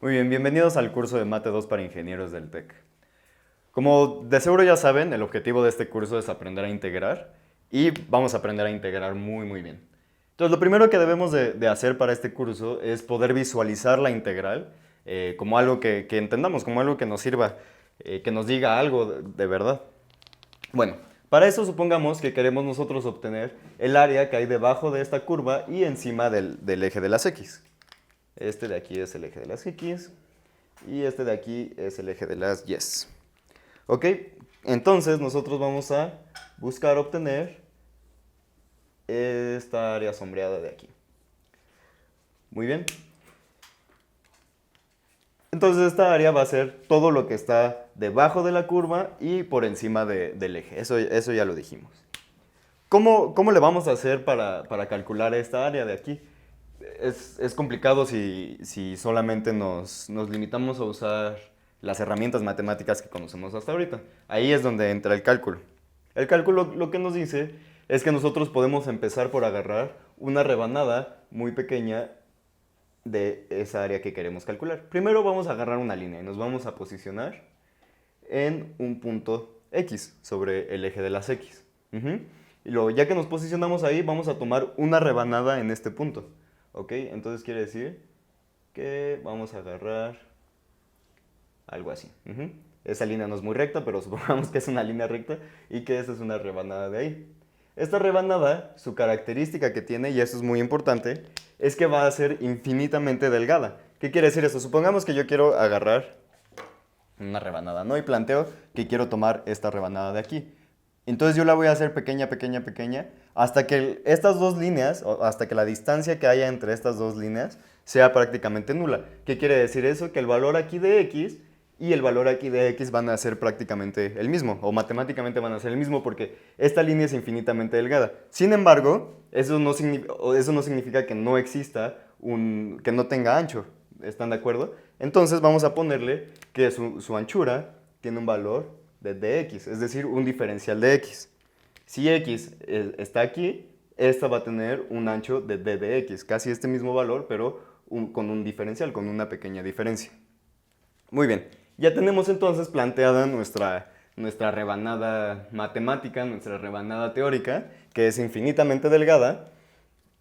Muy bien, bienvenidos al curso de Mate 2 para ingenieros del TEC. Como de seguro ya saben, el objetivo de este curso es aprender a integrar y vamos a aprender a integrar muy bien. Entonces, lo primero que debemos de hacer para este curso es poder visualizar la integral como algo que entendamos, como algo que nos sirva, que nos diga algo de verdad. Bueno, para eso supongamos que queremos nosotros obtener el área que hay debajo de esta curva y encima del eje de las X. Este de aquí es el eje de las X y este de aquí es el eje de las Y. ¿Ok? Entonces nosotros vamos a buscar obtener esta área sombreada de aquí. Muy bien. Entonces esta área va a ser todo lo que está debajo de la curva y por encima del eje. Eso ya lo dijimos. ¿Cómo le vamos a hacer para calcular esta área de aquí? Es complicado si solamente nos limitamos a usar las herramientas matemáticas que conocemos hasta ahorita. Ahí es donde entra el cálculo. El cálculo lo que nos dice es que nosotros podemos empezar por agarrar una rebanada muy pequeña de esa área que queremos calcular. Primero vamos a agarrar una línea y nos vamos a posicionar en un punto X sobre el eje de las X. Y luego, ya que nos posicionamos ahí, vamos a tomar una rebanada en este punto. ¿Ok? Entonces quiere decir que vamos a agarrar algo así. Esa línea no es muy recta, pero supongamos que es una línea recta y que esta es una rebanada de ahí. Esta rebanada, su característica que tiene, y eso es muy importante, es que va a ser infinitamente delgada. ¿Qué quiere decir eso? Supongamos que yo quiero agarrar una rebanada, ¿no? Y planteo que quiero tomar esta rebanada de aquí. Entonces yo la voy a hacer pequeña, hasta que estas dos líneas, o hasta que la distancia que haya entre estas dos líneas sea prácticamente nula. ¿Qué quiere decir eso? Que el valor aquí de x y el valor aquí de x van a ser prácticamente el mismo, o matemáticamente van a ser el mismo porque esta línea es infinitamente delgada. Sin embargo, eso no significa que no exista que no tenga ancho. ¿Están de acuerdo? Entonces vamos a ponerle que su anchura tiene un valor de dx, es decir, un diferencial de x. Si x está aquí, esta va a tener un ancho de d de x, casi este mismo valor, pero con un diferencial, con una pequeña diferencia. Muy bien, ya tenemos entonces planteada nuestra rebanada matemática, nuestra rebanada teórica, que es infinitamente delgada.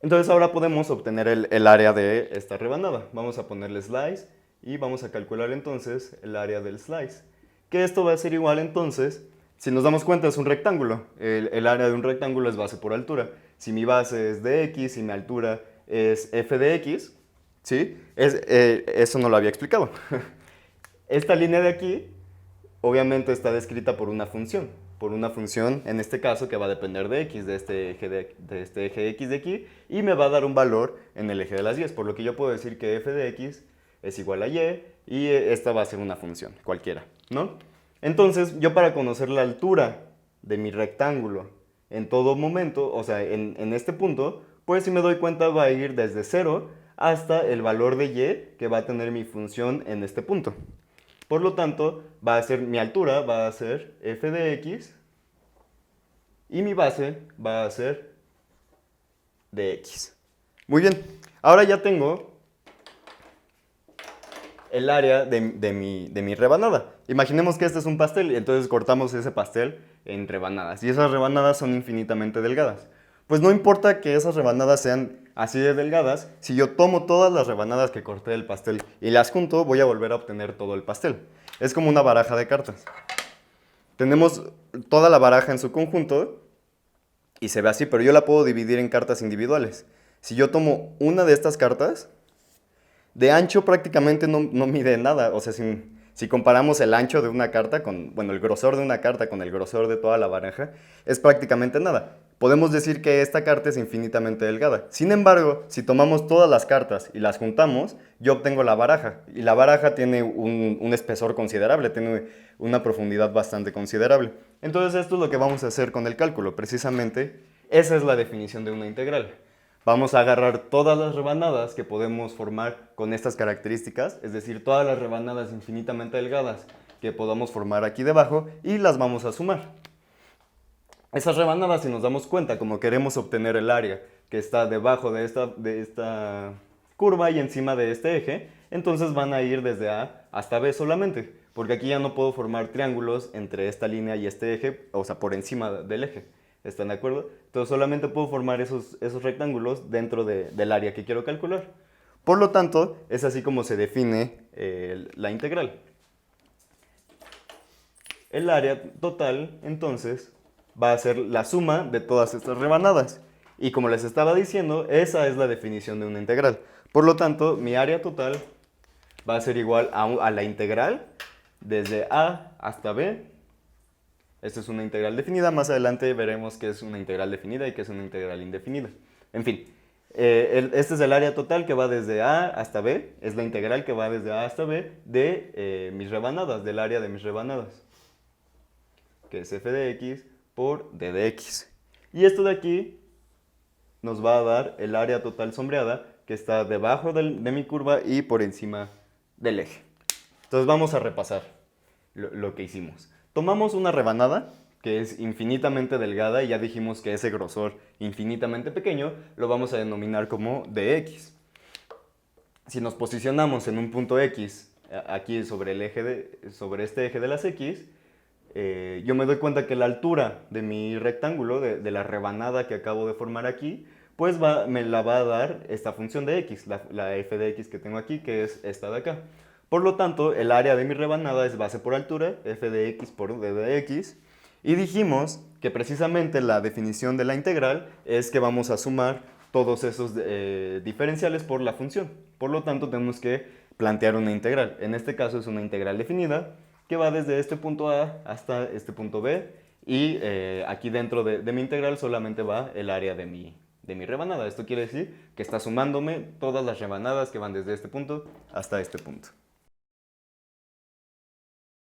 Entonces ahora podemos obtener el área de esta rebanada. Vamos a ponerle slice y vamos a calcular entonces el área del slice. Que esto va a ser igual entonces, si nos damos cuenta es un rectángulo. El área de un rectángulo es base por altura. Si mi base es de x y mi altura es f de x, ¿sí? Eso no lo había explicado. Esta línea de aquí obviamente está descrita por una función en este caso que va a depender de x, de este eje x de aquí, y me va a dar un valor en el eje de las y, por lo que yo puedo decir que f de x es igual a y esta va a ser una función, cualquiera, ¿no? Entonces, yo para conocer la altura de mi rectángulo en todo momento, o sea, en este punto, pues si me doy cuenta va a ir desde 0 hasta el valor de y que va a tener mi función en este punto. Por lo tanto, mi altura va a ser f de x y mi base va a ser de x. Muy bien, ahora ya tengo el área de mi rebanada. Imaginemos que este es un pastel y entonces cortamos ese pastel en rebanadas. Y esas rebanadas son infinitamente delgadas. Pues no importa que esas rebanadas sean así de delgadas, si yo tomo todas las rebanadas que corté del pastel y las junto, voy a volver a obtener todo el pastel. Es como una baraja de cartas. Tenemos toda la baraja en su conjunto y se ve así, pero yo la puedo dividir en cartas individuales. Si yo tomo una de estas cartas, de ancho prácticamente no mide nada. O sea, si comparamos el ancho de una carta bueno, el grosor de una carta con el grosor de toda la baraja, es prácticamente nada. Podemos decir que esta carta es infinitamente delgada. Sin embargo, si tomamos todas las cartas y las juntamos, yo obtengo la baraja. Y la baraja tiene un espesor considerable, tiene una profundidad bastante considerable. Entonces esto es lo que vamos a hacer con el cálculo. Precisamente, esa es la definición de una integral. Vamos a agarrar todas las rebanadas que podemos formar con estas características, es decir, todas las rebanadas infinitamente delgadas que podamos formar aquí debajo y las vamos a sumar. Esas rebanadas, si nos damos cuenta, como queremos obtener el área que está debajo de esta curva y encima de este eje, entonces van a ir desde A hasta B solamente, porque aquí ya no puedo formar triángulos entre esta línea y este eje, o sea, por encima del eje. ¿Están de acuerdo? Entonces solamente puedo formar esos rectángulos dentro del área que quiero calcular. Por lo tanto, es así como se define la integral. El área total, entonces, va a ser la suma de todas estas rebanadas. Y como les estaba diciendo, esa es la definición de una integral. Por lo tanto, mi área total va a ser igual a la integral desde A hasta B. Esta es una integral definida. Más adelante veremos qué es una integral definida y qué es una integral indefinida. En fin, este es el área total que va desde A hasta B. Es la integral que va desde A hasta B de mis rebanadas, del área de mis rebanadas, que es f de x por d de x. Y esto de aquí nos va a dar el área total sombreada que está debajo de mi curva y por encima del eje. Entonces vamos a repasar lo que hicimos. Tomamos una rebanada que es infinitamente delgada y ya dijimos que ese grosor infinitamente pequeño lo vamos a denominar como dx. Si nos posicionamos en un punto x aquí sobre este eje de las x, yo me doy cuenta que la altura de mi rectángulo, de la rebanada que acabo de formar aquí, pues me la va a dar esta función de x, la f de x que tengo aquí, que es esta de acá. Por lo tanto, el área de mi rebanada es base por altura, f de x por d de x, y dijimos que precisamente la definición de la integral es que vamos a sumar todos esos diferenciales por la función. Por lo tanto, tenemos que plantear una integral. En este caso es una integral definida, que va desde este punto A hasta este punto B, y aquí dentro de mi integral solamente va el área de mi rebanada. Esto quiere decir que está sumándome todas las rebanadas que van desde este punto hasta este punto.